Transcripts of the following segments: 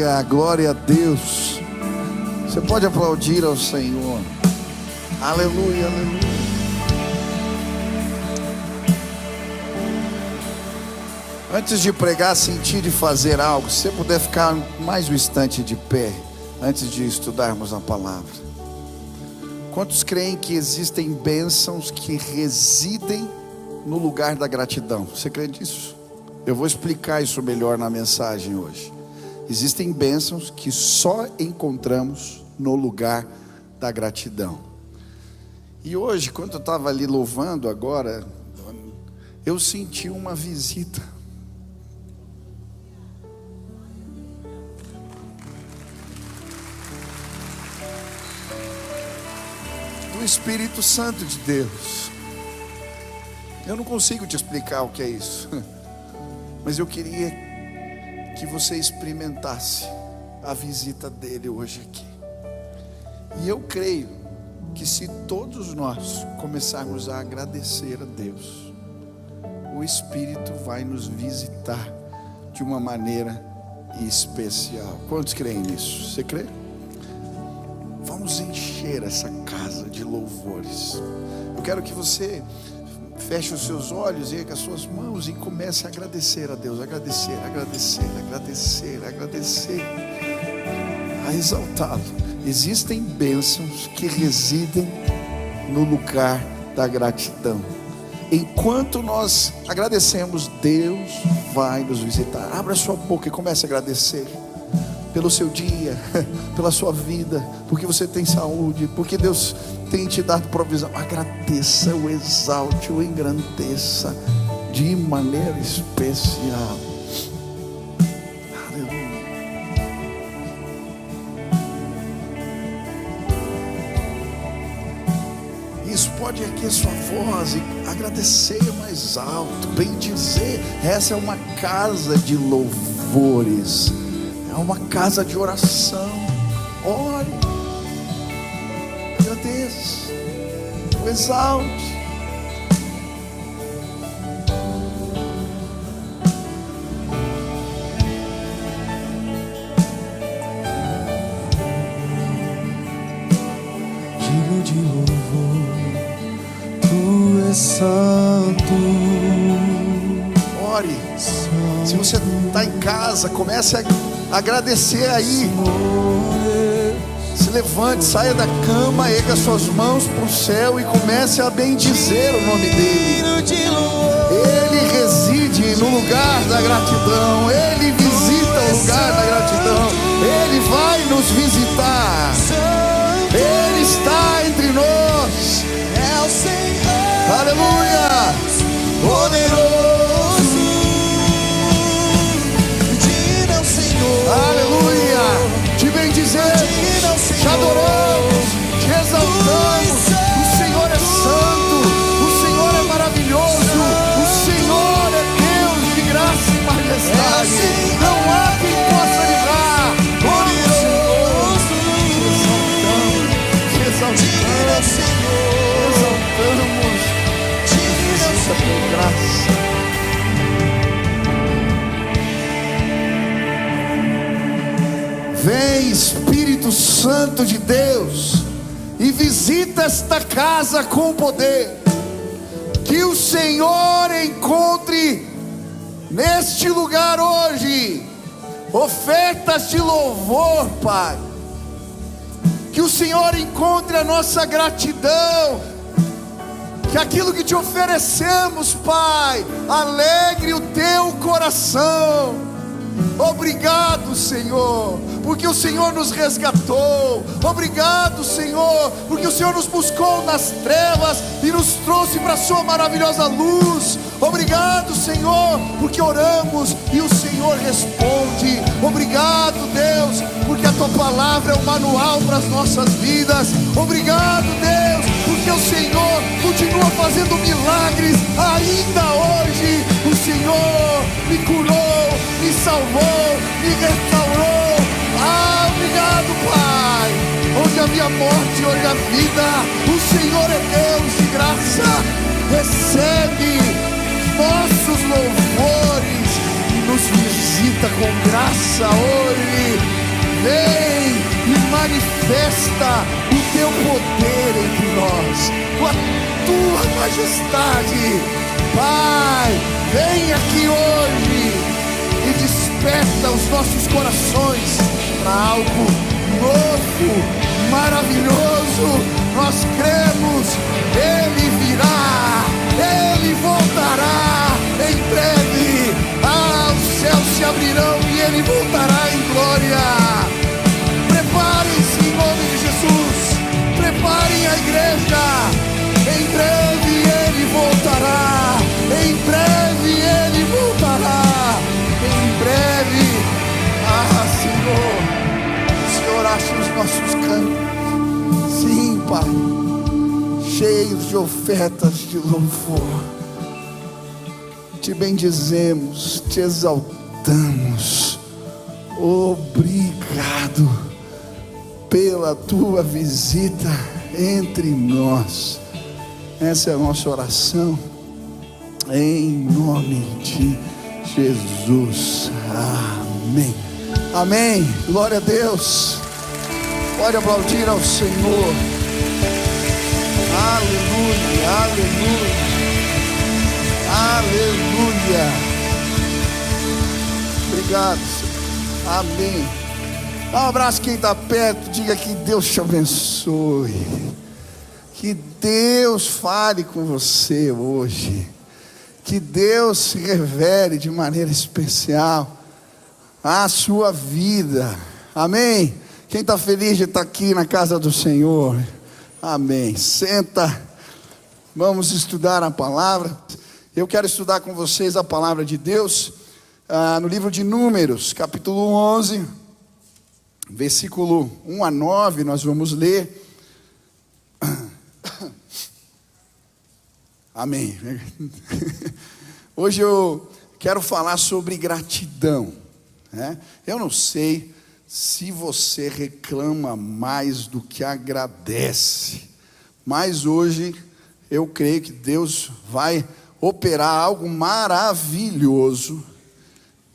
Aleluia, glória a Deus. Você pode aplaudir ao Senhor. Aleluia, aleluia. Antes de pregar, sentir de fazer algo. Se você puder ficar mais um instante de pé, antes de estudarmos a palavra. Quantos creem que existem bênçãos que residem no lugar da gratidão? Você crê nisso? Eu vou explicar isso melhor na mensagem hoje. Existem bênçãos que só encontramos no lugar da gratidão. E hoje, quando eu estava ali louvando agora, eu senti uma visita. Do Espírito Santo de Deus. Eu não consigo te explicar o que é isso, mas eu queria que você experimentasse a visita dele hoje aqui. E eu creio que se todos nós começarmos a agradecer a Deus, o Espírito vai nos visitar de uma maneira especial. Quantos creem nisso? Você crê? Vamos encher essa casa de louvores. Eu quero que você feche os seus olhos e com as suas mãos e comece a agradecer a Deus. Agradecer, agradecer, agradecer, agradecer, a exaltá-lo. Existem bênçãos que residem no lugar da gratidão. Enquanto nós agradecemos, Deus vai nos visitar. Abra sua boca e comece a agradecer pelo seu dia, pela sua vida, porque você tem saúde, porque Deus tem te dado provisão. Agradeça, o exalte, o engrandeça de maneira especial. Aleluia. Isso pode erguer sua voz e agradecer mais alto, bem dizer. Essa é uma casa de louvores, é uma casa de oração. Ore, agradeça, o exalte. Digno de louvor, tu és santo. Ore. Se você está em casa, comece a agradecer aí. Se levante, saia da cama, erga suas mãos para o céu e comece a bendizer o nome dele. Ele reside no lugar da gratidão. Ele visita o lugar da gratidão. Ele vai nos visitar. Ele está entre nós. Aleluia. Poderoso. Aleluia, te bendizemos, te adoramos, te exaltamos. O Senhor é santo, o Senhor é maravilhoso, o Senhor é Deus de graça e majestade. Não há quem possa ligar. Te exaltamos, por graça. Vem, Espírito Santo de Deus, e visita esta casa com poder. Que o Senhor encontre neste lugar hoje ofertas de louvor, Pai. Que o Senhor encontre a nossa gratidão. Que aquilo que te oferecemos, Pai, alegre o teu coração. Obrigado, Senhor, porque o Senhor nos resgatou. Obrigado, Senhor, porque o Senhor nos buscou nas trevas e nos trouxe para a sua maravilhosa luz. Obrigado, Senhor, porque oramos e o Senhor responde. Obrigado, Deus, porque a tua palavra é um manual para as nossas vidas. Obrigado, Deus, porque o Senhor continua fazendo milagres ainda hoje. O Senhor me curou, me salvou, me restaurou. Obrigado, Pai. Onde havia morte, hoje a vida. O Senhor é Deus de graça. Recebe nossos louvores, nos visita com graça hoje. Vem e manifesta o teu poder entre nós, com a tua majestade. Pai, vem aqui hoje e desperta os nossos corações para algo novo, maravilhoso. Nós cremos, Ele virá, Ele voltará em breve. Os céus se abrirão e Ele voltará em glória. Preparem-se em nome de Jesus, preparem a igreja. Em breve Ele voltará, em breve Ele voltará, em breve. Senhor, ache os nossos campos. Sim, Pai, cheios de ofertas de louvor. Te bendizemos, te exaltamos. Obrigado pela tua visita entre nós. Essa é a nossa oração, em nome de Jesus. Amém. Amém. Glória a Deus. Pode aplaudir ao Senhor. Aleluia, aleluia, aleluia. Obrigado, Senhor. Amém. Dá um abraço quem está perto. Diga que Deus te abençoe. Que Deus fale com você hoje. Que Deus se revele de maneira especial à sua vida. Amém. Quem está feliz de estar aqui na casa do Senhor? Amém. Senta. Vamos estudar a palavra. Eu quero estudar com vocês a palavra de Deus no livro de Números, capítulo 11, versículo 1 a 9. Nós vamos ler. Amém. Hoje eu quero falar sobre gratidão, né? Eu não sei se você reclama mais do que agradece, mas hoje eu creio que Deus vai operar algo maravilhoso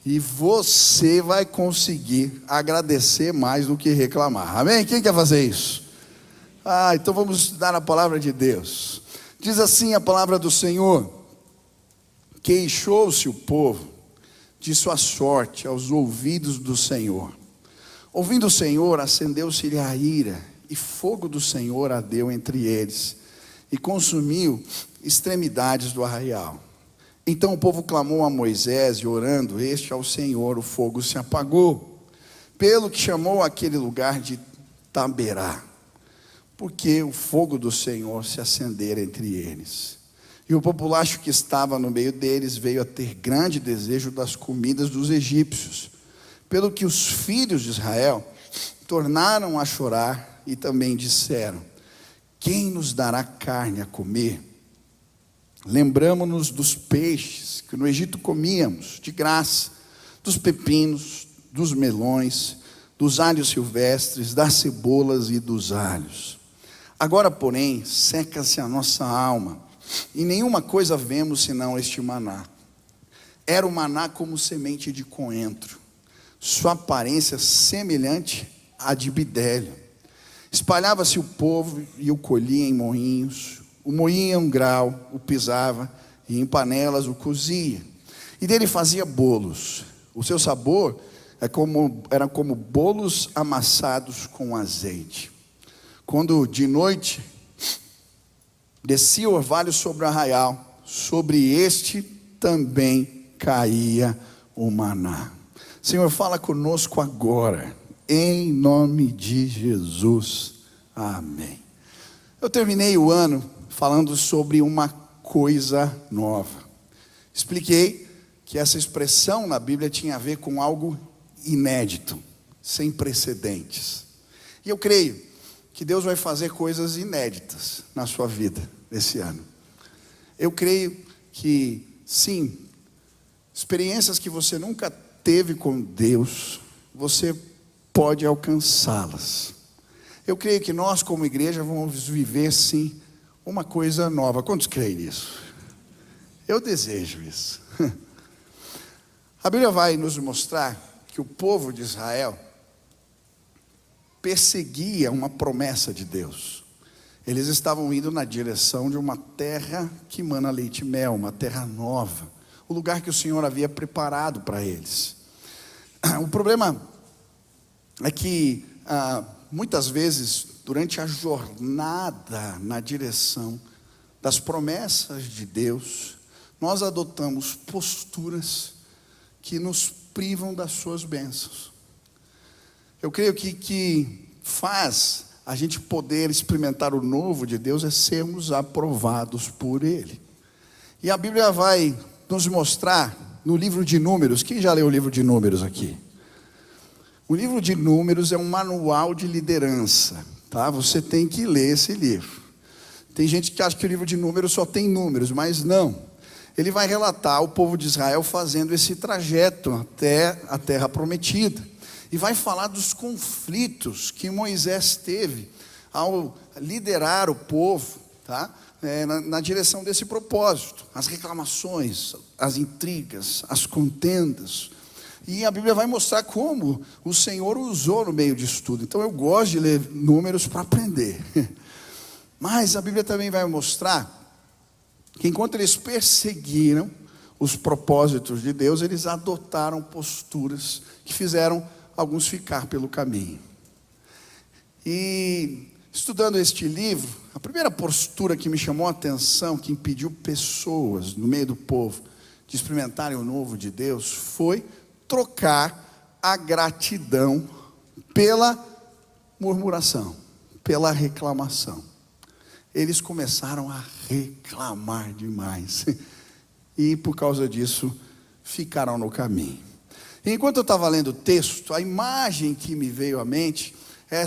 e você vai conseguir agradecer mais do que reclamar. Amém? Quem quer fazer isso? Então vamos estudar a palavra de Deus. Diz assim a palavra do Senhor: queixou-se o povo de sua sorte aos ouvidos do Senhor. Ouvindo o Senhor, acendeu-se-lhe a ira, e fogo do Senhor ardeu entre eles, e consumiu extremidades do arraial. Então o povo clamou a Moisés, e orando ao Senhor, o fogo se apagou, pelo que chamou aquele lugar de Taberá, porque o fogo do Senhor se acendera entre eles. E o populacho que estava no meio deles veio a ter grande desejo das comidas dos egípcios, pelo que os filhos de Israel tornaram a chorar e também disseram: quem nos dará carne a comer? Lembramo-nos dos peixes que no Egito comíamos de graça, dos pepinos, dos melões, dos alhos silvestres, das cebolas e dos alhos. Agora, porém, seca-se a nossa alma, e nenhuma coisa vemos senão este maná. Era o maná como semente de coentro, sua aparência semelhante à de bidélio. Espalhava-se o povo e o colhia em moinhos, o moía em um grau, o pisava, e em panelas o cozia, e dele fazia bolos. O seu sabor era como bolos amassados com azeite. Quando de noite descia o orvalho sobre o arraial, sobre este também caía o maná. Senhor, fala conosco agora, em nome de Jesus. Amém. Eu terminei o ano falando sobre uma coisa nova. Expliquei que essa expressão na Bíblia tinha a ver com algo inédito, sem precedentes. E eu creio que Deus vai fazer coisas inéditas na sua vida esse ano. Eu creio que, sim, experiências que você nunca teve com Deus, você pode alcançá-las. Eu creio que nós, como igreja, vamos viver, sim, uma coisa nova. Quantos creem nisso? Eu desejo isso. A Bíblia vai nos mostrar que o povo de Israel perseguia uma promessa de Deus. Eles estavam indo na direção de uma terra que mana leite e mel, uma terra nova, o lugar que o Senhor havia preparado para eles. O problema é que muitas vezes, durante a jornada na direção das promessas de Deus, nós adotamos posturas que nos privam das suas bênçãos. Eu creio que faz a gente poder experimentar o novo de Deus é sermos aprovados por Ele. E a Bíblia vai nos mostrar no livro de Números. Quem já leu o livro de Números aqui? O livro de Números é um manual de liderança, tá? Você tem que ler esse livro. Tem gente que acha que o livro de Números só tem números, mas não. Ele vai relatar o povo de Israel fazendo esse trajeto até a terra prometida. E vai falar dos conflitos que Moisés teve ao liderar o povo, tá? Na direção desse propósito. As reclamações, as intrigas, as contendas. E a Bíblia vai mostrar como o Senhor usou no meio disso tudo. Então eu gosto de ler Números para aprender. Mas a Bíblia também vai mostrar que enquanto eles perseguiram os propósitos de Deus, eles adotaram posturas que fizeram alguns ficar pelo caminho. E estudando este livro, a primeira postura que me chamou a atenção, que impediu pessoas no meio do povo de experimentarem o novo de Deus, foi trocar a gratidão pela murmuração, pela reclamação. Eles começaram a reclamar demais. E por causa disso, ficaram no caminho. Enquanto eu estava lendo o texto, a imagem que me veio à mente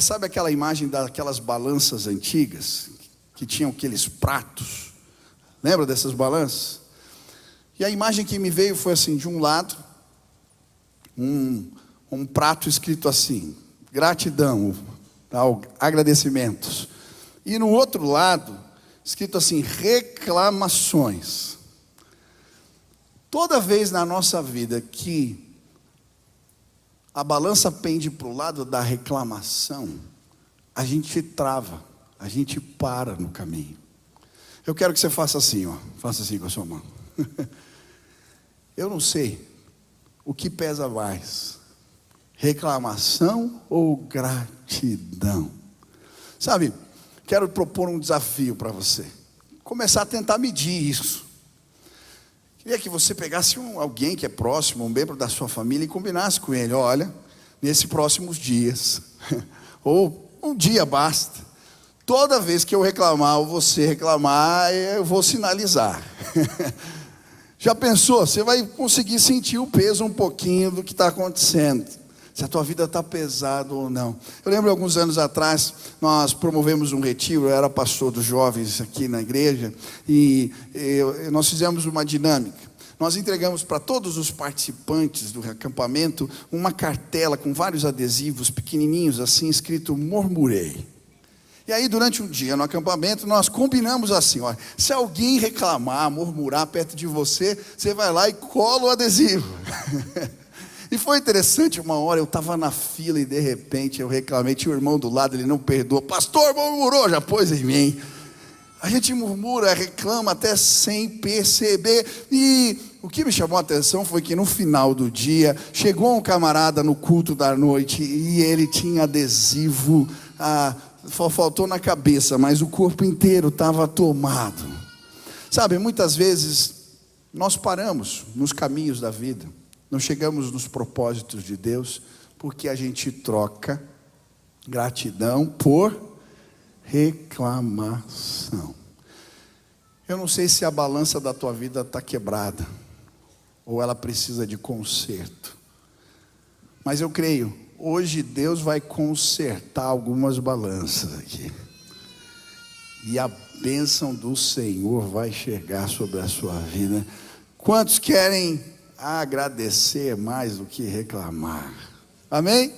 sabe aquela imagem daquelas balanças antigas, que tinham aqueles pratos? Lembra dessas balanças? E a imagem que me veio foi assim, de um lado, um prato escrito assim, gratidão, agradecimentos. E no outro lado, escrito assim, reclamações. Toda vez na nossa vida que a balança pende para o lado da reclamação, a gente trava, a gente para no caminho. Eu quero que você faça assim, ó, faça assim com a sua mão. Eu não sei o que pesa mais, reclamação ou gratidão? Sabe, quero propor um desafio para você. Começar a tentar medir isso. Queria que você pegasse alguém que é próximo, um membro da sua família, e combinasse com ele. Olha, nesses próximos dias, ou um dia basta. Toda vez que eu reclamar ou você reclamar, eu vou sinalizar. Já pensou? Você vai conseguir sentir o peso um pouquinho do que está acontecendo. Se a tua vida está pesada ou não. Eu lembro alguns anos atrás, nós promovemos um retiro, eu era pastor dos jovens aqui na igreja, e nós fizemos uma dinâmica. Nós entregamos para todos os participantes do acampamento uma cartela com vários adesivos pequenininhos, assim, escrito murmurei. E aí durante um dia no acampamento nós combinamos assim, olha, se alguém reclamar, murmurar perto de você, você vai lá e cola o adesivo. E foi interessante, uma hora eu estava na fila e de repente eu reclamei, tinha o irmão do lado, ele não perdoa, pastor murmurou, já pôs em mim. A gente murmura, reclama até sem perceber. E o que me chamou a atenção foi que no final do dia, chegou um camarada no culto da noite e ele tinha adesivo, faltou na cabeça, mas o corpo inteiro estava tomado. Sabe, muitas vezes nós paramos nos caminhos da vida, não chegamos nos propósitos de Deus, porque a gente troca gratidão por reclamação. Eu não sei se a balança da tua vida está quebrada, ou ela precisa de conserto. Mas eu creio, hoje Deus vai consertar algumas balanças aqui. E a bênção do Senhor vai chegar sobre a sua vida. Quantos querem agradecer mais do que reclamar? Amém?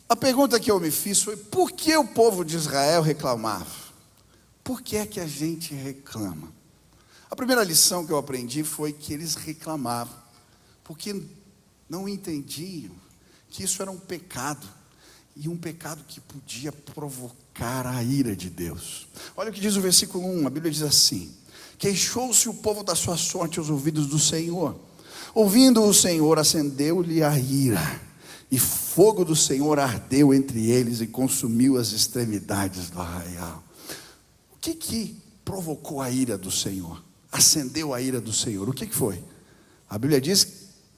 A pergunta que eu me fiz foi: por que o povo de Israel reclamava? Por que é que a gente reclama? A primeira lição que eu aprendi foi que eles reclamavam porque não entendiam que isso era um pecado, e um pecado que podia provocar a ira de Deus. Olha o que diz o versículo 1, a Bíblia diz assim: queixou-se o povo da sua sorte aos ouvidos do Senhor. Ouvindo o Senhor, acendeu-lhe a ira, e fogo do Senhor ardeu entre eles e consumiu as extremidades do arraial. O que provocou a ira do Senhor? Acendeu a ira do Senhor. O que foi? A Bíblia diz: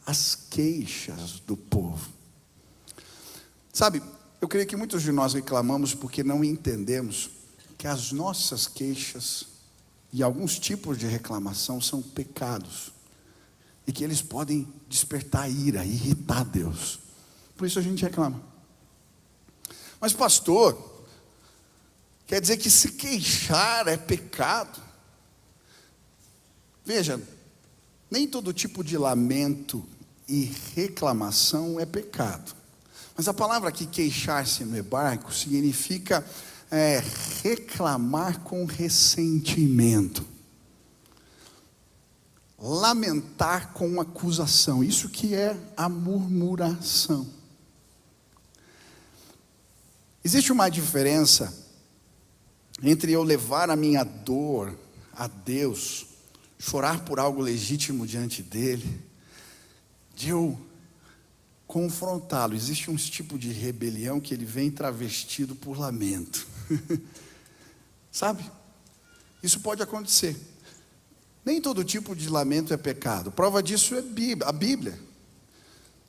as queixas do povo. Sabe, eu creio que muitos de nós reclamamos porque não entendemos que as nossas queixas e alguns tipos de reclamação são pecados, e que eles podem despertar ira, irritar Deus. Por isso a gente reclama. Mas pastor, quer dizer que se queixar é pecado? Veja, nem todo tipo de lamento e reclamação é pecado. Mas a palavra aqui, queixar-se no hebraico, significa reclamar com ressentimento, lamentar com acusação. Isso que é a murmuração. Existe uma diferença entre eu levar a minha dor a Deus, chorar por algo legítimo diante dele, de eu confrontá-lo. Existe um tipo de rebelião que ele vem travestido por lamento. Sabe? Isso pode acontecer. Nem todo tipo de lamento é pecado. Prova disso é a Bíblia.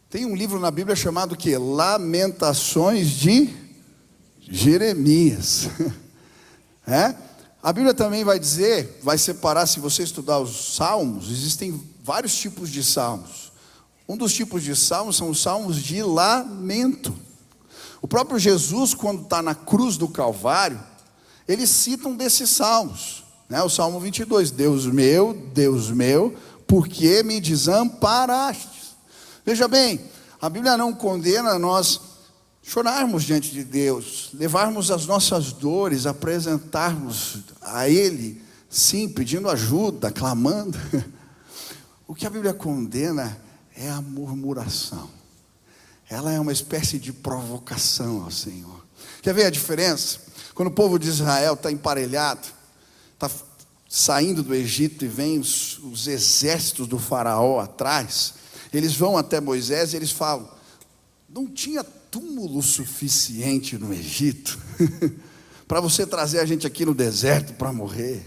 Tem um livro na Bíblia chamado o quê? Lamentações de Jeremias. A Bíblia também vai dizer, vai separar, se você estudar os salmos, existem vários tipos de salmos. Um dos tipos de salmos são os salmos de lamento. O próprio Jesus, quando está na cruz do Calvário, ele cita um desses salmos, o Salmo 22, Deus meu, por que me desamparaste? Veja bem, a Bíblia não condena nós chorarmos diante de Deus, levarmos as nossas dores, apresentarmos a Ele, sim, pedindo ajuda, clamando. O que a Bíblia condena é a murmuração. Ela é uma espécie de provocação ao Senhor. Quer ver a diferença? Quando o povo de Israel está emparelhado, está saindo do Egito e vem os exércitos do faraó atrás, eles vão até Moisés e eles falam: não tinha túmulo suficiente no Egito para você trazer a gente aqui no deserto para morrer?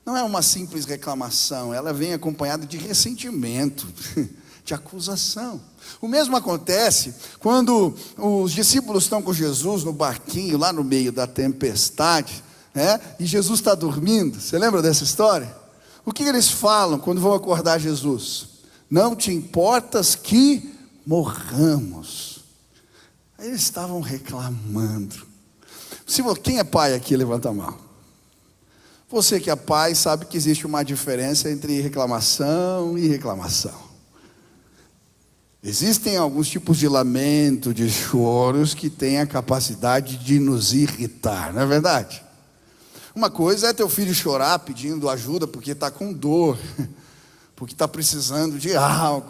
Não é uma simples reclamação, ela vem acompanhada de ressentimento, de acusação. O mesmo acontece quando os discípulos estão com Jesus no barquinho, lá no meio da tempestade, e Jesus está dormindo. Você lembra dessa história? O que eles falam quando vão acordar Jesus? Não te importas que morramos. Aí eles estavam reclamando. Quem é pai aqui, levanta a mão. Você que é pai sabe que existe uma diferença entre reclamação e reclamação. Existem alguns tipos de lamento, de choros, que têm a capacidade de nos irritar, não é verdade? Uma coisa é teu filho chorar pedindo ajuda porque está com dor, porque está precisando de algo.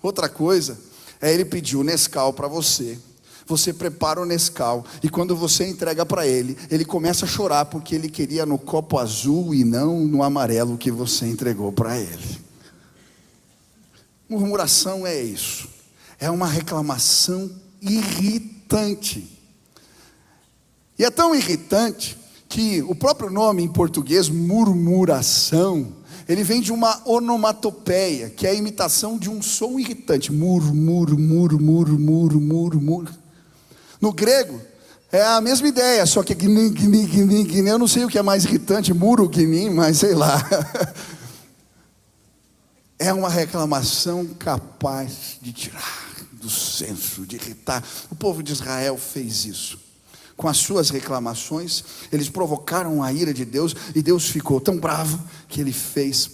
Outra coisa é ele pedir o Nescau para você. Você prepara o Nescau e quando você entrega para ele, ele começa a chorar porque ele queria no copo azul e não no amarelo que você entregou para ele. Murmuração é isso, é uma reclamação irritante. E é tão irritante que o próprio nome em português, murmuração, ele vem de uma onomatopeia, que é a imitação de um som irritante. No grego, é a mesma ideia, só que eu não sei o que é mais irritante, mas sei lá. É uma reclamação capaz de tirar do senso, de irritar. O povo de Israel fez isso. Com as suas reclamações, eles provocaram a ira de Deus, e Deus ficou tão bravo que ele fez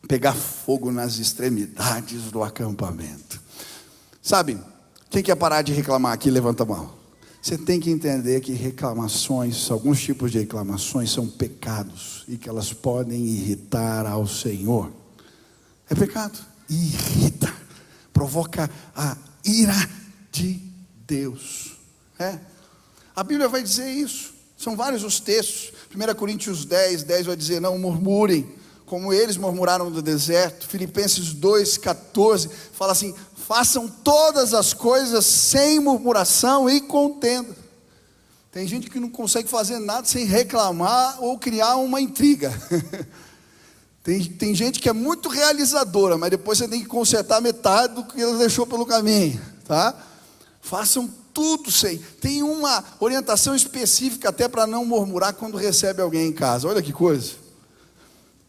pegar fogo nas extremidades do acampamento. Sabe, quem quer parar de reclamar aqui, levanta a mão. Você tem que entender que reclamações, alguns tipos de reclamações são pecados, e que elas podem irritar ao Senhor. É pecado, irrita. provoca a ira de Deus. A Bíblia vai dizer isso. São vários os textos. 1 Coríntios 10 vai dizer: não murmurem, como eles murmuraram no deserto. Filipenses 2,14 fala assim: façam todas as coisas sem murmuração e contenda. Tem gente que não consegue fazer nada sem reclamar ou criar uma intriga. Tem gente que é muito realizadora, mas depois você tem que consertar metade do que ela deixou pelo caminho, tá? Façam tudo sem. Tem uma orientação específica até para não murmurar quando recebe alguém em casa. Olha que coisa.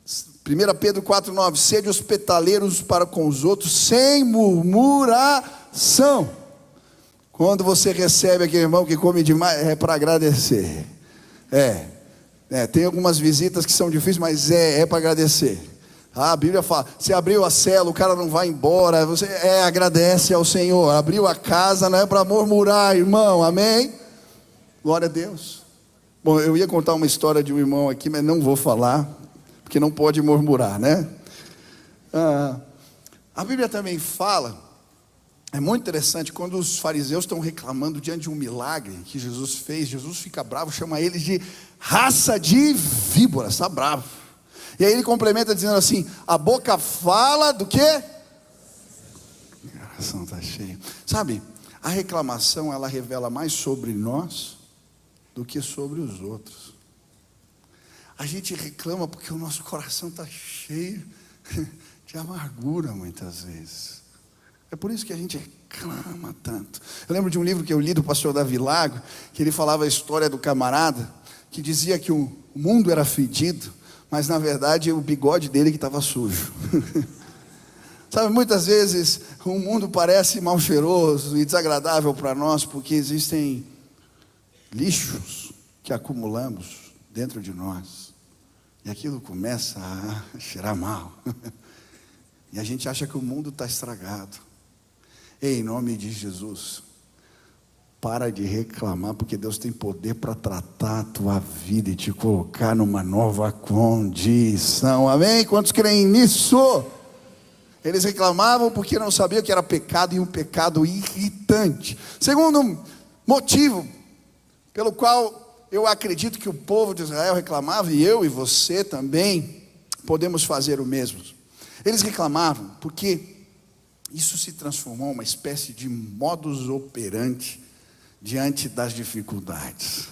1 Pedro 4,9: sede hospitaleiros para com os outros sem murmuração. Quando você recebe aquele irmão que come demais, é para agradecer. Tem algumas visitas que são difíceis, mas é para agradecer. A Bíblia fala: você abriu a cela, o cara não vai embora, você agradece ao Senhor. Abriu a casa, não é para murmurar, irmão, amém? Glória a Deus. Bom, eu ia contar uma história de um irmão aqui, mas não vou falar, porque não pode murmurar, né? A Bíblia também fala, é muito interessante, quando os fariseus estão reclamando diante de um milagre que Jesus fez, Jesus fica bravo, chama eles de raça de víboras, está bravo. E aí ele complementa dizendo assim: a boca fala do quê? O coração está cheio. Sabe, a reclamação, ela revela mais sobre nós do que sobre os outros. A gente reclama porque o nosso coração está cheio de amargura muitas vezes. É por isso que a gente reclama tanto. Eu lembro de um livro que eu li do pastor Davi Lago, que ele falava a história do camarada que dizia que o mundo era fedido, mas na verdade o bigode dele que estava sujo. Sabe, muitas vezes o mundo parece mal cheiroso e desagradável para nós, porque existem lixos que acumulamos dentro de nós, e aquilo começa a cheirar mal, e a gente acha que o mundo está estragado. Em nome de Jesus, para de reclamar, porque Deus tem poder para tratar a tua vida e te colocar numa nova condição, amém? Quantos creem nisso? Eles reclamavam porque não sabiam que era pecado, e um pecado irritante. Segundo motivo pelo qual eu acredito que o povo de Israel reclamava, e eu e você também podemos fazer o mesmo. Eles reclamavam porque isso se transformou em uma espécie de modus operandi diante das dificuldades.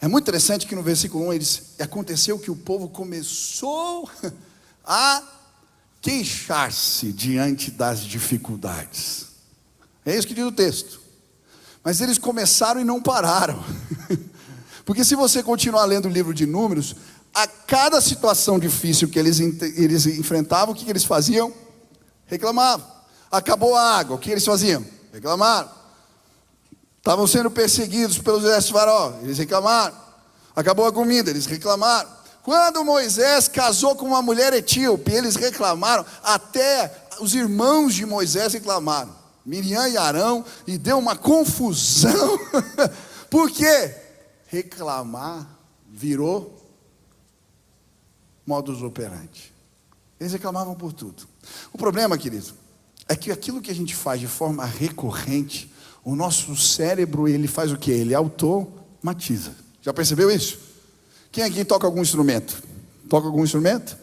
É muito interessante que no versículo 1 ele diz: aconteceu que o povo começou a queixar-se diante das dificuldades. É isso que diz o texto. Mas eles começaram e não pararam. Porque se você continuar lendo o livro de Números, a cada situação difícil que eles enfrentavam, o que eles faziam? Reclamavam. Acabou a água, o que eles faziam? Reclamaram. Estavam sendo perseguidos pelos exércitos de Faraó, eles reclamaram. Acabou a comida, eles reclamaram. Quando Moisés casou com uma mulher etíope, eles reclamaram. Até os irmãos de Moisés reclamaram, Miriam e Arão, e deu uma confusão. Por quê? Reclamar virou modus operandi. Eles reclamavam por tudo. O problema, querido, é que aquilo que a gente faz de forma recorrente, o nosso cérebro, ele faz o quê? Ele automatiza. Já percebeu isso? Quem aqui toca algum instrumento? Toca algum instrumento?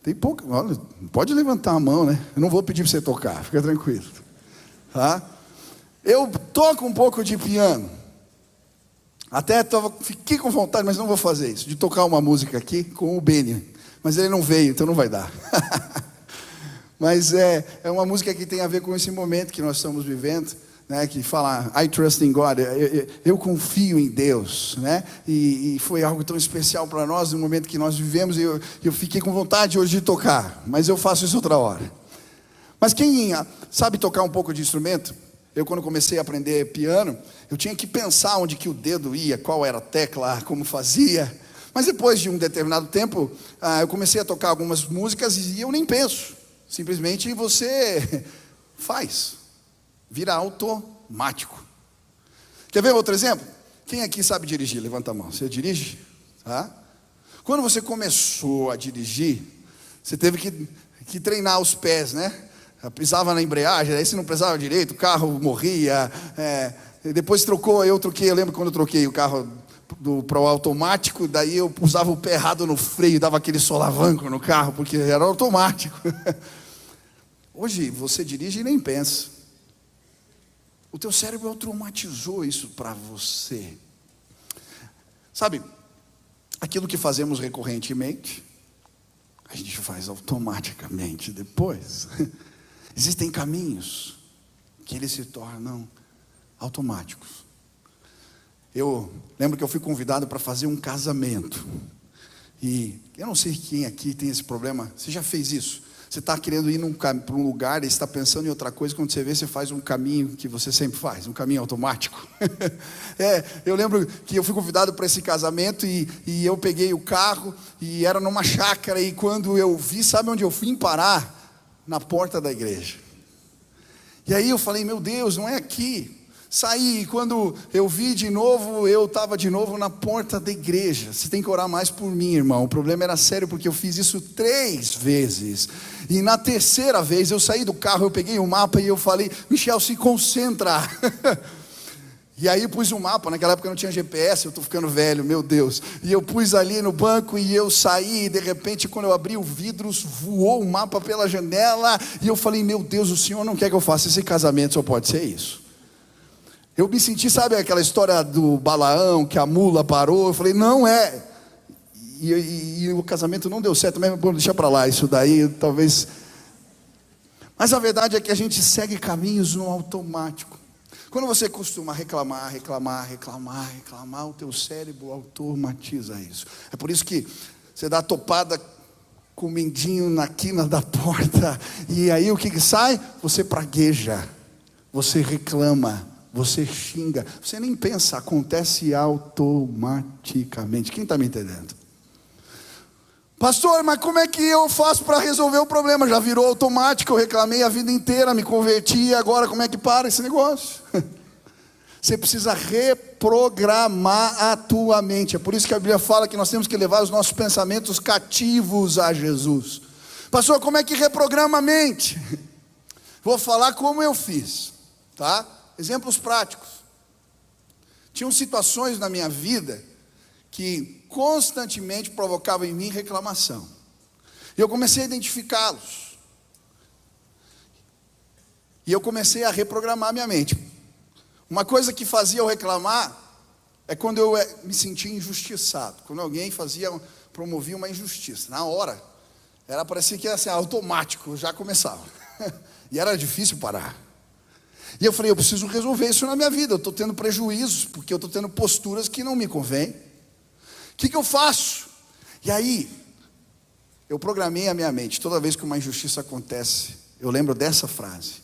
Tem pouco. Olha, pode levantar a mão, né? Eu não vou pedir para você tocar, fica tranquilo. Tá? Eu toco um pouco de piano. Até fiquei com vontade, mas não vou fazer isso, de tocar uma música aqui com o Benny. Mas ele não veio, então não vai dar. Mas é uma música que tem a ver com esse momento que nós estamos vivendo, né, que fala I trust in God, eu confio em Deus, né? E foi algo tão especial para nós no momento que nós vivemos, e eu fiquei com vontade hoje de tocar, mas eu faço isso outra hora. Mas quem sabe tocar um pouco de instrumento, eu quando comecei a aprender piano, eu tinha que pensar onde que o dedo ia, qual era a tecla, como fazia. Mas depois de um determinado tempo, eu comecei a tocar algumas músicas e eu nem penso, simplesmente você faz, vira automático. Quer ver outro exemplo? Quem aqui sabe dirigir? Levanta a mão. Você dirige? Tá? Quando você começou a dirigir, você teve que treinar os pés, né? Eu pisava na embreagem, aí se não pesava direito, o carro morria. Depois eu troquei, eu lembro quando eu troquei o carro para o automático, daí eu usava o pé errado no freio, dava aquele solavanco no carro, porque era automático. Hoje você dirige e nem pensa. O teu cérebro automatizou isso para você. Sabe, aquilo que fazemos recorrentemente, a gente faz automaticamente depois. Existem caminhos que eles se tornam automáticos. Eu lembro que eu fui convidado para fazer um casamento. E eu não sei quem aqui tem esse problema. Você já fez isso? Você está querendo ir para um lugar e está pensando em outra coisa. Quando você vê, você faz um caminho que você sempre faz, um caminho automático. Eu lembro que eu fui convidado para esse casamento e eu peguei o carro e era numa chácara. E quando eu vi, sabe onde eu fui parar? Na porta da igreja. E aí eu falei, meu Deus, não é aqui. Saí, e quando eu vi de novo, eu estava de novo na porta da igreja. Você tem que orar mais por mim, irmão. O problema era sério, porque eu fiz isso 3 vezes. E na terceira vez, eu saí do carro, eu peguei o mapa e eu falei, Michel, se concentra. E aí pus o mapa, naquela época não tinha GPS, eu estou ficando velho, meu Deus. E eu pus ali no banco e eu saí, e de repente quando eu abri o vidro, voou o mapa pela janela. E eu falei, meu Deus, o Senhor não quer que eu faça esse casamento, só pode ser isso. Eu me senti, sabe aquela história do Balaão, que a mula parou? Eu falei, não é. E o casamento não deu certo, mas vamos deixar para lá isso daí, talvez. Mas a verdade é que a gente segue caminhos no automático. Quando você costuma reclamar, o teu cérebro automatiza isso. É por isso que você dá topada com o mendinho na quina da porta, e aí o que sai? Você pragueja, você reclama, você xinga, você nem pensa, acontece automaticamente. Quem está me entendendo? Pastor, mas como é que eu faço para resolver o problema? Já virou automático, eu reclamei a vida inteira, me converti, agora como é que para esse negócio? Você precisa reprogramar a tua mente. É por isso que a Bíblia fala que nós temos que levar os nossos pensamentos cativos a Jesus. Pastor, como é que reprograma a mente? Vou falar como eu fiz, tá? Exemplos práticos. Tinham situações na minha vida que constantemente provocavam em mim reclamação. E eu comecei a identificá-los. E eu comecei a reprogramar a minha mente. Uma coisa que fazia eu reclamar é quando eu me sentia injustiçado. Quando alguém promovia uma injustiça. Na hora, parecia que era assim, automático, já começava. E era difícil parar. E eu falei, eu preciso resolver isso na minha vida. Eu estou tendo prejuízos, porque eu estou tendo posturas que não me convêm. O que eu faço? E aí, eu programei a minha mente. Toda vez que uma injustiça acontece, eu lembro dessa frase: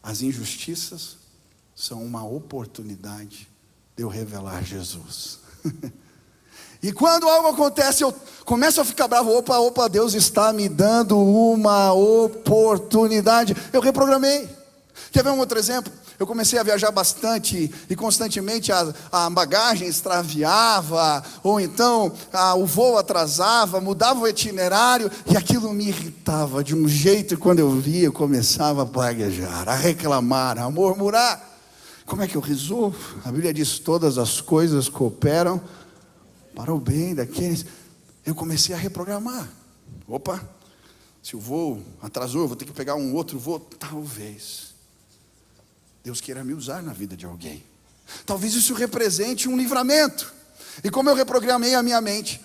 as injustiças são uma oportunidade de eu revelar Jesus. E quando algo acontece, eu começo a ficar bravo. Opa, Deus está me dando uma oportunidade. Eu reprogramei. Quer ver um outro exemplo? Eu comecei a viajar bastante e constantemente a bagagem extraviava, ou então o voo atrasava, mudava o itinerário, e aquilo me irritava de um jeito, e quando eu via, eu começava a praguejar, a reclamar, a murmurar. Como é que eu resolvo? A Bíblia diz, todas as coisas cooperam para o bem daqueles. Eu comecei a reprogramar. Se o voo atrasou, eu vou ter que pegar um outro voo, talvez Deus queira me usar na vida de alguém. Talvez isso represente um livramento. E como eu reprogramei a minha mente,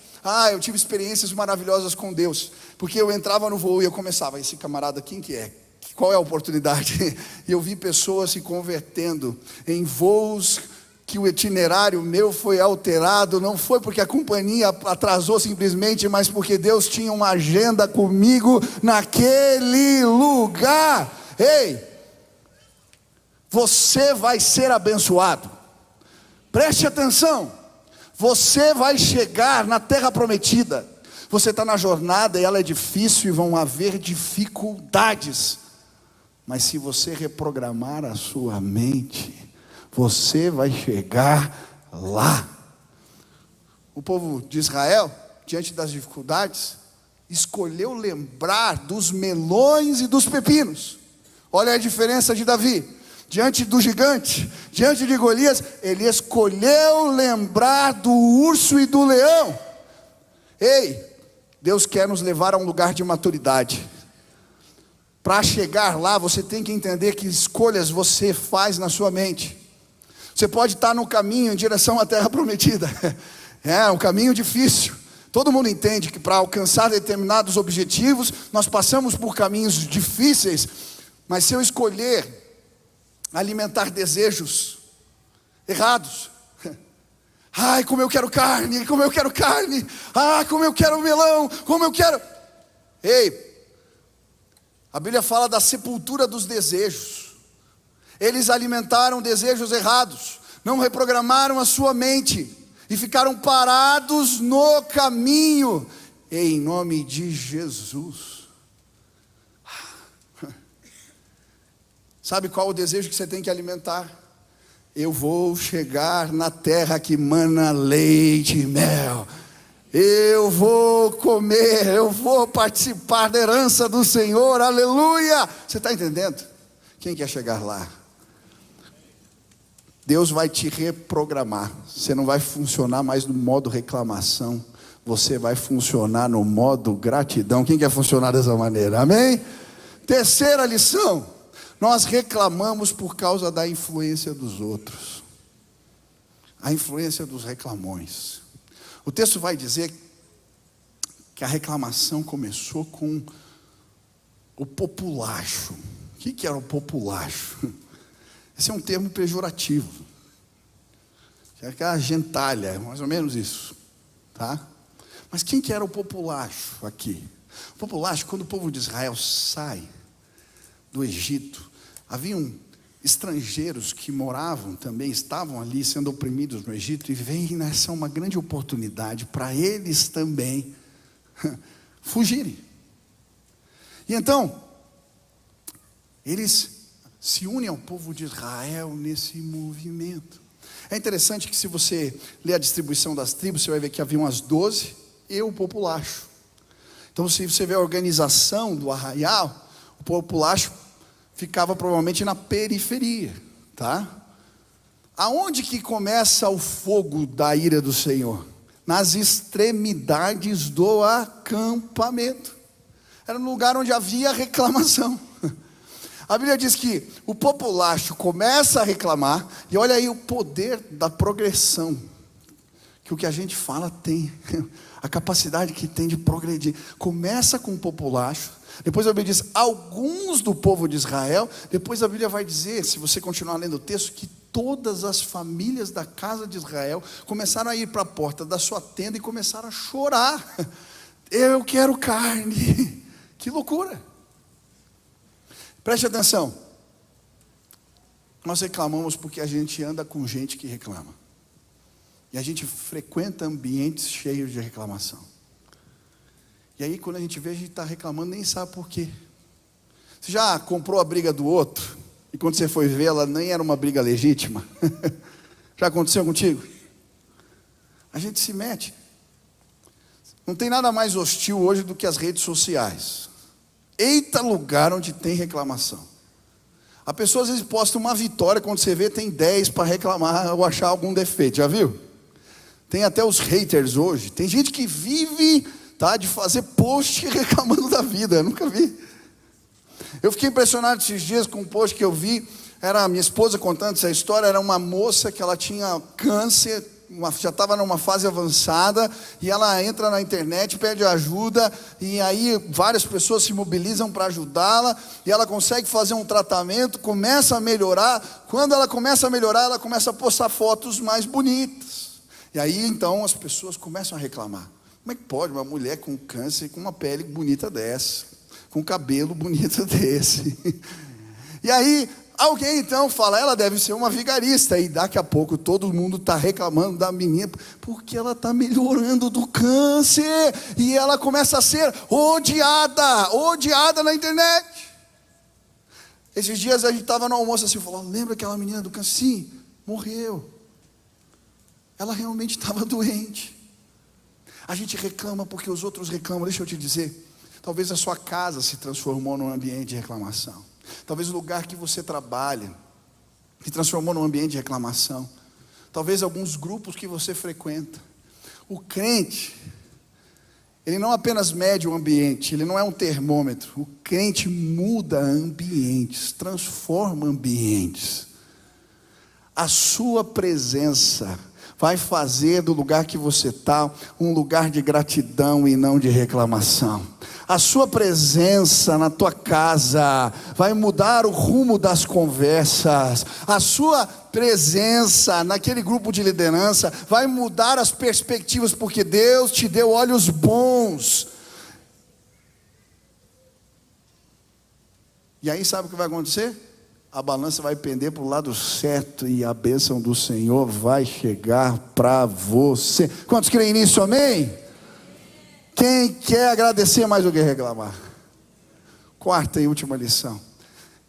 eu tive experiências maravilhosas com Deus. Porque eu entrava no voo e eu começava, esse camarada, quem que é? Qual é a oportunidade? E eu vi pessoas se convertendo em voos que o itinerário meu foi alterado. Não foi porque a companhia atrasou simplesmente, mas porque Deus tinha uma agenda comigo naquele lugar. Ei! Você vai ser abençoado. Preste atenção. Você vai chegar na terra prometida. Você está na jornada e ela é difícil e vão haver dificuldades. Mas se você reprogramar a sua mente, você vai chegar lá. O povo de Israel, diante das dificuldades, escolheu lembrar dos melões e dos pepinos. Olha a diferença de Davi. Diante do gigante, diante de Golias, ele escolheu lembrar do urso e do leão. Ei, Deus quer nos levar a um lugar de maturidade. Para chegar lá, você tem que entender que escolhas você faz na sua mente. Você pode estar no caminho em direção à terra prometida. É um caminho difícil. Todo mundo entende que para alcançar determinados objetivos, nós passamos por caminhos difíceis. Mas se eu escolher alimentar desejos errados, ai, como eu quero carne, como eu quero carne, ah, como eu quero melão, como eu quero... Ei, a Bíblia fala da sepultura dos desejos. Eles alimentaram desejos errados, não reprogramaram a sua mente e ficaram parados no caminho. Em nome de Jesus. Sabe qual o desejo que você tem que alimentar? Eu vou chegar na terra que mana leite e mel. Eu vou comer, eu vou participar da herança do Senhor, aleluia. Você está entendendo? Quem quer chegar lá? Deus vai te reprogramar. Você não vai funcionar mais no modo reclamação. Você vai funcionar no modo gratidão. Quem quer funcionar dessa maneira? Amém? Terceira lição. Nós reclamamos por causa da influência dos outros. A influência dos reclamões. O texto vai dizer que a reclamação começou com o populacho. O que era o populacho? Esse é um termo pejorativo. É aquela gentalha, mais ou menos isso. Tá? Mas quem que era o populacho aqui? O populacho, quando o povo de Israel sai do Egito, haviam estrangeiros que moravam também, estavam ali sendo oprimidos no Egito, e vem nessa uma grande oportunidade para eles também fugirem. E então, eles se unem ao povo de Israel nesse movimento. É interessante que se você ler a distribuição das tribos, você vai ver que haviam as 12 e o populacho. Então, se você vê a organização do arraial, o populacho ficava provavelmente na periferia, tá? Aonde que começa o fogo da ira do Senhor? Nas extremidades do acampamento. Era um lugar onde havia reclamação. A Bíblia diz que o populacho começa a reclamar, e olha aí o poder da progressão, que o que a gente fala tem, a capacidade que tem de progredir. Começa com o populacho, depois a Bíblia diz alguns do povo de Israel, depois a Bíblia vai dizer, se você continuar lendo o texto, que todas as famílias da casa de Israel começaram a ir para a porta da sua tenda e começaram a chorar. Eu quero carne. Que loucura. Preste atenção. Nós reclamamos porque a gente anda com gente que reclama. E a gente frequenta ambientes cheios de reclamação. E aí quando a gente vê, a gente está reclamando, nem sabe por quê. Você já comprou a briga do outro, e quando você foi ver, ela nem era uma briga legítima? Já aconteceu contigo? A gente se mete. Não tem nada mais hostil hoje do que as redes sociais. Eita lugar onde tem reclamação. A pessoa às vezes posta uma vitória, quando você vê tem 10 para reclamar ou achar algum defeito, já viu? Tem até os haters hoje. Tem gente que vive, tá, de fazer post reclamando da vida. Eu nunca vi. Eu fiquei impressionado esses dias com um post que eu vi. Era a minha esposa contando essa história. Era uma moça que ela tinha câncer, já estava numa fase avançada, e ela entra na internet, pede ajuda, e aí várias pessoas se mobilizam para ajudá-la, e ela consegue fazer um tratamento, começa a melhorar. Quando ela começa a melhorar, ela começa a postar fotos mais bonitas, e aí então as pessoas começam a reclamar. Como é que pode uma mulher com câncer, com uma pele bonita dessa, com cabelo bonito desse? E aí alguém então fala, ela deve ser uma vigarista, e daqui a pouco todo mundo está reclamando da menina, porque ela está melhorando do câncer, e ela começa a ser odiada na internet. Esses dias a gente estava no almoço assim, falou, lembra aquela menina do câncer? Sim, morreu. Ela realmente estava doente. A gente reclama porque os outros reclamam. Deixa eu te dizer, talvez a sua casa se transformou num ambiente de reclamação. Talvez o lugar que você trabalha se transformou num ambiente de reclamação. Talvez alguns grupos que você frequenta. O crente, ele não apenas mede o ambiente, ele não é um termômetro. O crente muda ambientes, transforma ambientes. A sua presença vai fazer do lugar que você está um lugar de gratidão e não de reclamação. A sua presença na tua casa vai mudar o rumo das conversas. A sua presença naquele grupo de liderança vai mudar as perspectivas, porque Deus te deu olhos bons. E aí sabe o que vai acontecer? A balança vai pender para o lado certo e a bênção do Senhor vai chegar para você. Quantos creem nisso, amém? Quem quer agradecer mais do que reclamar? Quarta e última lição.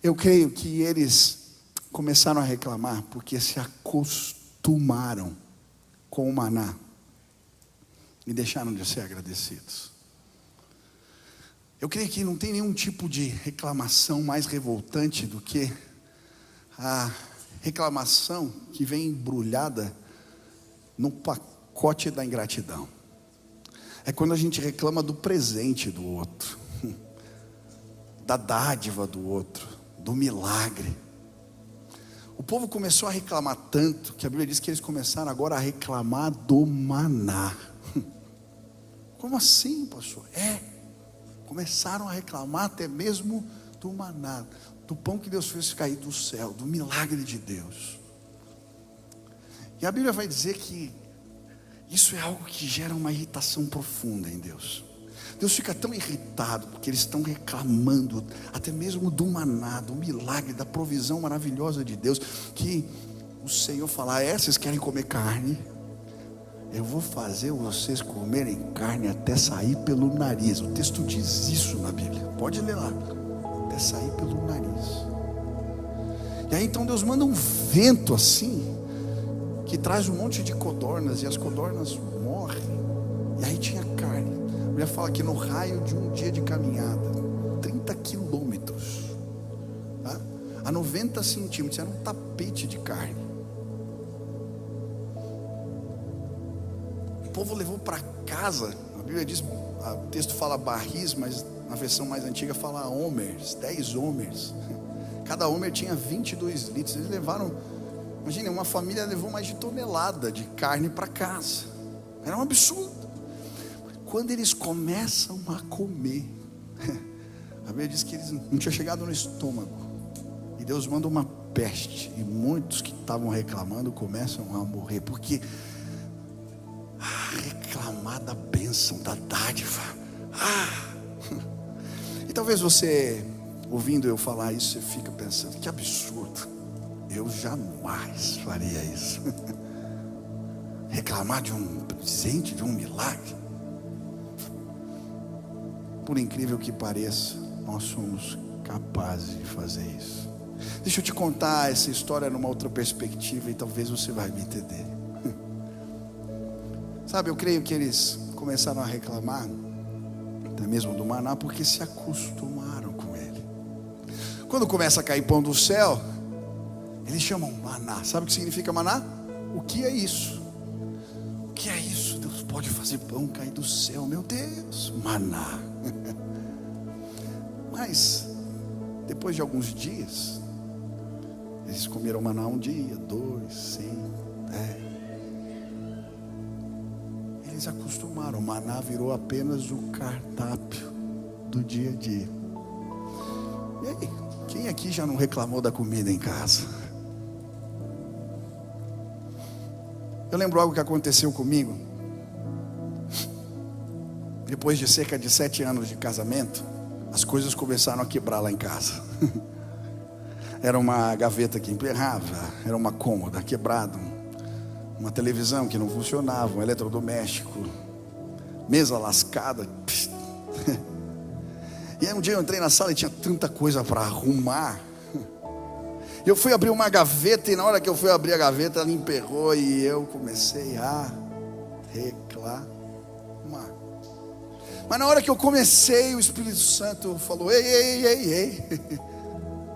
Eu creio que eles começaram a reclamar porque se acostumaram com o maná e deixaram de ser agradecidos. Eu creio que não tem nenhum tipo de reclamação mais revoltante do que a reclamação que vem embrulhada no pacote da ingratidão. É quando a gente reclama do presente do outro, da dádiva do outro, do milagre. O povo começou a reclamar tanto que a Bíblia diz que eles começaram agora a reclamar do maná. Como assim, pastor? Começaram a reclamar até mesmo do maná, do pão que Deus fez cair do céu, do milagre de Deus. E a Bíblia vai dizer que isso é algo que gera uma irritação profunda em Deus. Deus fica tão irritado porque eles estão reclamando até mesmo do maná, do milagre, da provisão maravilhosa de Deus, que o Senhor fala: vocês querem comer carne? Eu vou fazer vocês comerem carne até sair pelo nariz. O texto diz isso na Bíblia, pode ler lá, até sair pelo nariz. E aí então Deus manda um vento assim, que traz um monte de codornas, e as codornas morrem, e aí tinha carne. A Bíblia fala que no raio de um dia de caminhada, 30 quilômetros, tá? A 90 centímetros, era um tapete de carne. O povo levou para casa. A Bíblia diz, o texto fala barris, mas na versão mais antiga fala homers, 10 homers. Cada homer tinha 22 litros. Eles levaram, imagine, uma família levou mais de tonelada de carne para casa. Era um absurdo. Quando eles começam a comer, a Bíblia diz que eles não tinham chegado no estômago, e Deus manda uma peste, e muitos que estavam reclamando começam a morrer, porque reclamar da bênção, da dádiva. E talvez você, ouvindo eu falar isso, você fica pensando: que absurdo, eu jamais faria isso. Reclamar de um presente, de um milagre. Por incrível que pareça, nós somos capazes de fazer isso. Deixa eu te contar essa história numa outra perspectiva, e talvez você vai me entender. Sabe, eu creio que eles começaram a reclamar até mesmo do maná porque se acostumaram com ele. Quando começa a cair pão do céu, eles chamam maná. Sabe o que significa maná? O que é isso? O que é isso? Deus pode fazer pão cair do céu, meu Deus, maná. Mas depois de alguns dias, eles comeram maná um dia, 2, 5, 10. Eles acostumaram, o maná virou apenas o cardápio do dia a dia. E aí, quem aqui já não reclamou da comida em casa? Eu lembro algo que aconteceu comigo. Depois de cerca de 7 anos de casamento, as coisas começaram a quebrar lá em casa. Era uma gaveta que emperrava, era uma cômoda quebrada, uma televisão que não funcionava, um eletrodoméstico, mesa lascada. E aí um dia eu entrei na sala e tinha tanta coisa para arrumar. Eu fui abrir uma gaveta, e na hora que eu fui abrir a gaveta, ela emperrou e eu comecei a reclamar. Mas na hora que eu comecei, o Espírito Santo falou: ei, ei, ei, ei.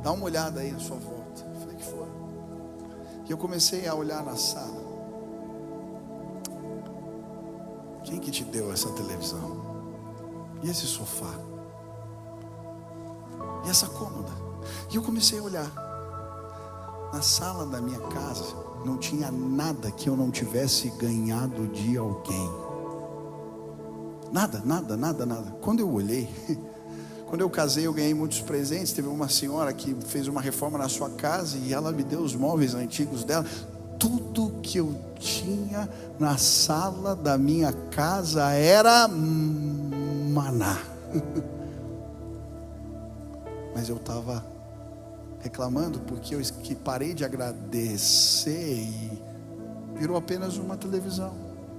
Dá uma olhada aí à sua volta. Eu falei, que foi? E eu comecei a olhar na sala. Quem que te deu essa televisão? E esse sofá? E essa cômoda? E eu comecei a olhar. Na sala da minha casa não tinha nada que eu não tivesse ganhado de alguém. Nada. Quando eu olhei, quando eu casei, eu ganhei muitos presentes. Teve uma senhora que fez uma reforma na sua casa e ela me deu os móveis antigos dela. Tudo que eu tinha na sala da minha casa era maná. Mas eu estava reclamando porque eu parei de agradecer e virou apenas uma televisão,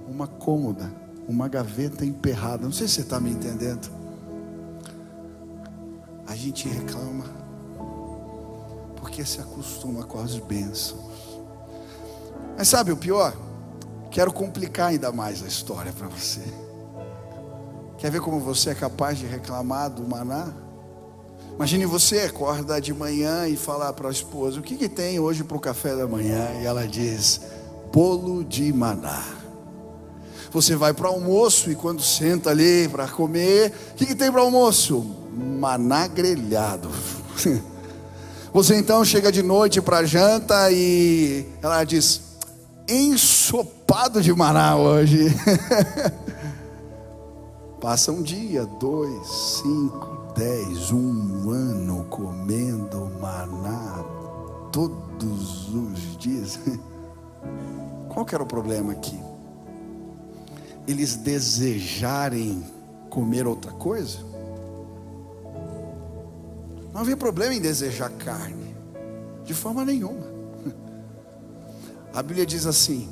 uma cômoda, uma gaveta emperrada. Não sei se você está me entendendo. A gente reclama porque se acostuma com as bênçãos. Mas sabe o pior? Quero complicar ainda mais a história para você. Quer ver como você é capaz de reclamar do maná? Imagine você acorda de manhã e falar para a esposa: o que tem hoje para o café da manhã? E ela diz: bolo de maná. Você vai para o almoço e quando senta ali para comer, o que tem para o almoço? Maná grelhado. Você então chega de noite para a janta e ela diz: ensopado de maná hoje. Passa um dia, 2, 5, 10, um ano comendo maná todos os dias. Qual que era o problema aqui? Eles desejarem comer outra coisa? Não havia problema em desejar carne, de forma nenhuma. A Bíblia diz assim: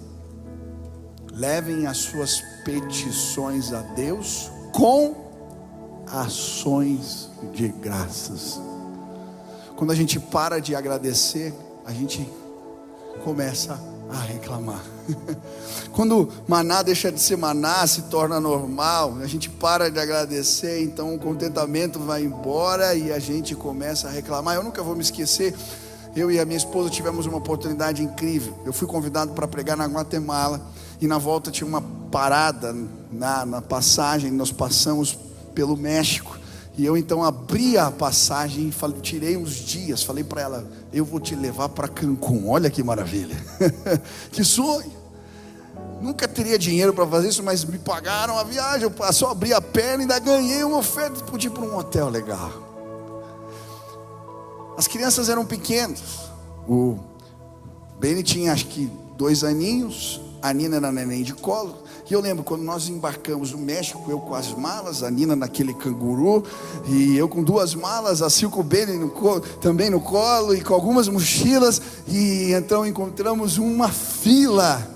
levem as suas petições a Deus com ações de graças. Quando a gente para de agradecer, a gente começa a reclamar. Quando maná deixa de ser maná, se torna normal, a gente para de agradecer, então o contentamento vai embora e a gente começa a reclamar. Eu nunca vou me esquecer, eu e a minha esposa tivemos uma oportunidade incrível. Eu fui convidado para pregar na Guatemala e na volta tinha uma parada na passagem, nós passamos pelo México. E eu então abri a passagem e tirei uns dias, falei para ela: eu vou te levar para Cancún. Olha que maravilha. Que sonho. Nunca teria dinheiro para fazer isso, mas me pagaram a viagem. Eu só abri a perna e ainda ganhei uma oferta, pude ir para um hotel legal. As crianças eram pequenas. O Benny tinha acho que 2 aninhos, a Nina era neném de colo. E eu lembro quando nós embarcamos no México, eu com as malas, a Nina naquele canguru, e eu com 2 malas, a Sil com o Benny também no colo, e com algumas mochilas, e então encontramos uma fila.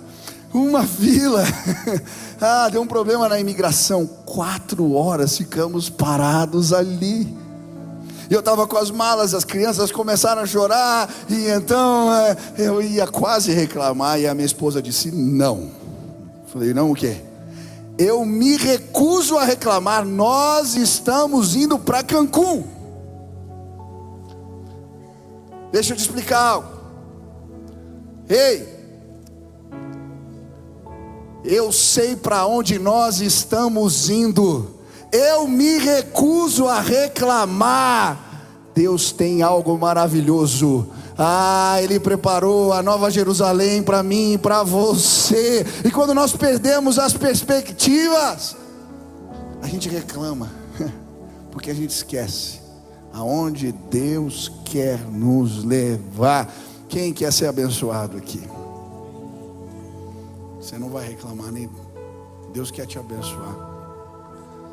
Deu um problema na imigração, 4 horas ficamos parados ali. Eu estava com as malas, as crianças começaram a chorar, e então eu ia quase reclamar, e a minha esposa disse: não. Falei: não o quê? Eu me recuso a reclamar, nós estamos indo para Cancún. Deixa eu te explicar algo. Ei, eu sei para onde nós estamos indo. Eu me recuso a reclamar. Deus tem algo maravilhoso. Ele preparou a Nova Jerusalém para mim e para você. E quando nós perdemos as perspectivas, a gente reclama, porque a gente esquece aonde Deus quer nos levar. Quem quer ser abençoado aqui? Você não vai reclamar, nem Deus quer te abençoar.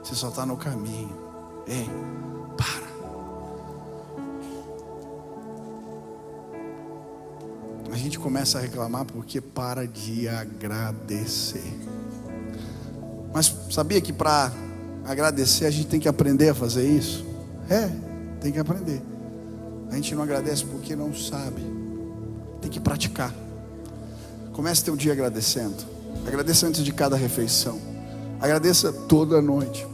Você só está no caminho. Ei, para. A gente começa a reclamar porque para de agradecer. Mas sabia que para agradecer a gente tem que aprender a fazer isso? Tem que aprender. A gente não agradece porque não sabe. Tem que praticar. Comece teu dia agradecendo. Agradeça antes de cada refeição. Agradeça toda noite.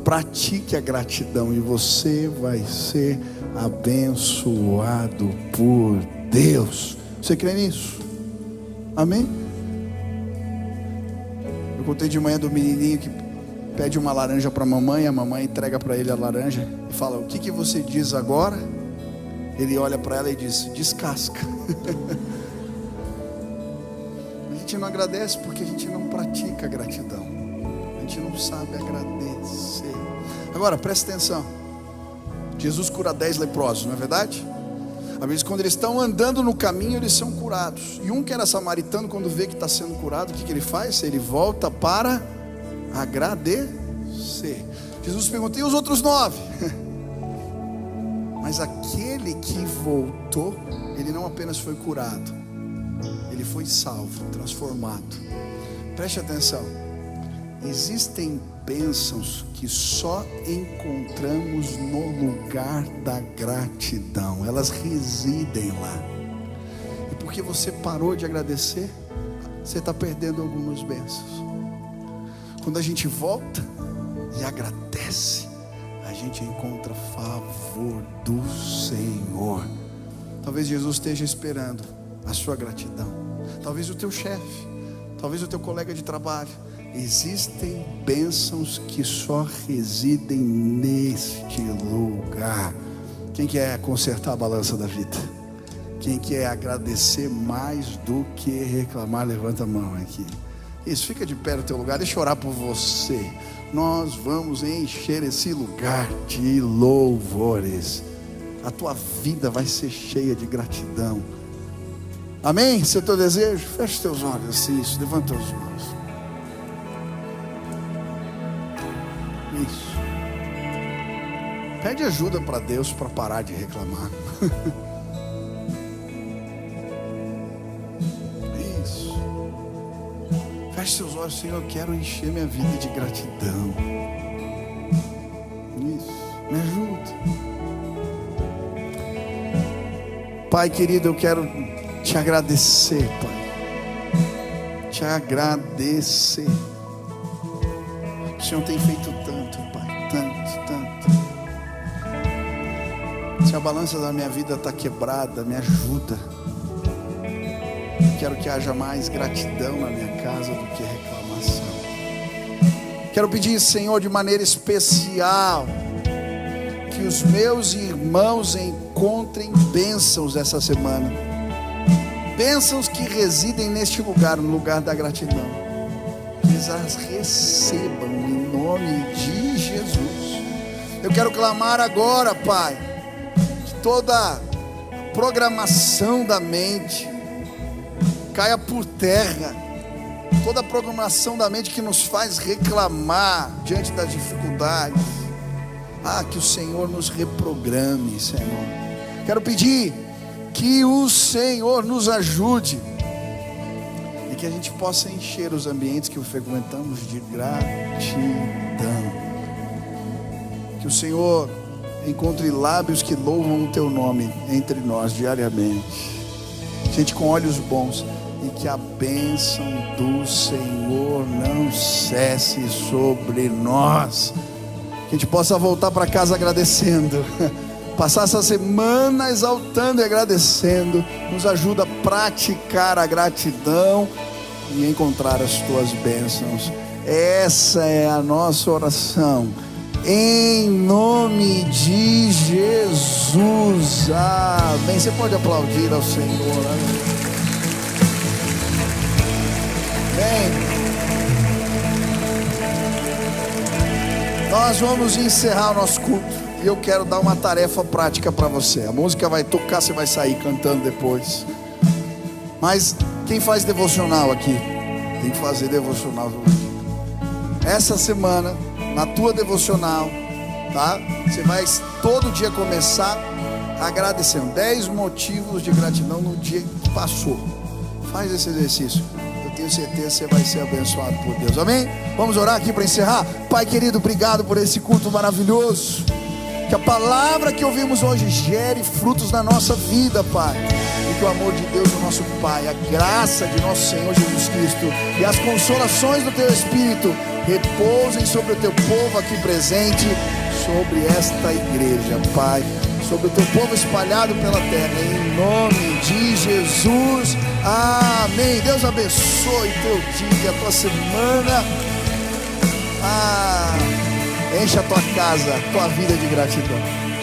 pratique a gratidão e você vai ser abençoado por Deus. Você crê nisso? Amém? Eu contei de manhã do menininho que pede uma laranja para a mamãe entrega para ele a laranja e fala: o que você diz agora? Ele olha para ela e diz: descasca. A gente não agradece porque a gente não pratica a gratidão, a gente não sabe agradecer. Agora presta atenção, Jesus cura 10 leprosos, não é verdade? Às vezes quando eles estão andando no caminho, eles são curados. E um que era samaritano, quando vê que está sendo curado, o que ele faz? Ele volta para agradecer. Jesus perguntou: e os outros 9? Mas aquele que voltou, ele não apenas foi curado, ele foi salvo, transformado. Preste atenção, existem bênçãos que só encontramos no lugar da gratidão. Elas residem lá. E porque você parou de agradecer, você está perdendo algumas bênçãos. Quando a gente volta e agradece, a gente encontra favor do Senhor. Talvez Jesus esteja esperando a sua gratidão. Talvez o teu chefe, talvez o teu colega de trabalho. Existem bênçãos que só residem neste lugar. Quem quer consertar a balança da vida? Quem quer agradecer mais do que reclamar? Levanta a mão aqui. Isso, fica de pé no teu lugar. Deixa eu orar por você. Nós vamos encher esse lugar de louvores. A tua vida vai ser cheia de gratidão. Amém? Esse é o teu desejo? Fecha os teus olhos assim, isso. Levanta os mãos. Isso. Pede ajuda para Deus para parar de reclamar. Isso. Feche seus olhos, Senhor. Eu quero encher minha vida de gratidão. Isso. Me ajuda. Pai querido, eu quero te agradecer, Pai. Te agradecer. O Senhor tem feito tanto, Pai, tanto. Se a balança da minha vida está quebrada, me ajuda. Quero que haja mais gratidão na minha casa do que reclamação. Quero pedir, Senhor, de maneira especial, que os meus irmãos encontrem bênçãos essa semana. Bênçãos que residem neste lugar, no lugar da gratidão. Que eles as recebam em nome de Jesus. Eu quero clamar agora, Pai, que toda programação da mente caia por terra. Toda programação da mente que nos faz reclamar diante das dificuldades. Que o Senhor nos reprograme, Senhor. Quero pedir que o Senhor nos ajude e que a gente possa encher os ambientes que frequentamos de gratidão. Que o Senhor encontre lábios que louvam o Teu nome entre nós diariamente. Gente com olhos bons. E que a bênção do Senhor não cesse sobre nós. Que a gente possa voltar para casa agradecendo. Passar essa semana exaltando e agradecendo. Nos ajuda a praticar a gratidão e encontrar as tuas bênçãos. Essa é a nossa oração. Em nome de Jesus. Amém. Você pode aplaudir ao Senhor. Amém. Nós vamos encerrar o nosso culto. E eu quero dar uma tarefa prática para você. A música vai tocar, você vai sair cantando depois. Mas quem faz devocional aqui? Tem que fazer devocional. Essa semana, na tua devocional, tá? Você vai todo dia começar agradecendo. 10 motivos de gratidão no dia que passou. Faz esse exercício. Tenho certeza que você vai ser abençoado por Deus. Amém? Vamos orar aqui para encerrar. Pai querido, obrigado por esse culto maravilhoso. Que a palavra que ouvimos hoje gere frutos na nossa vida, Pai. E que o amor de Deus, o nosso Pai, a graça de nosso Senhor Jesus Cristo e as consolações do Teu Espírito repousem sobre o Teu povo aqui presente, sobre esta igreja, Pai, sobre o Teu povo espalhado pela terra, em nome de Jesus, amém. Deus abençoe teu dia, a tua semana, enche a tua casa, a tua vida de gratidão.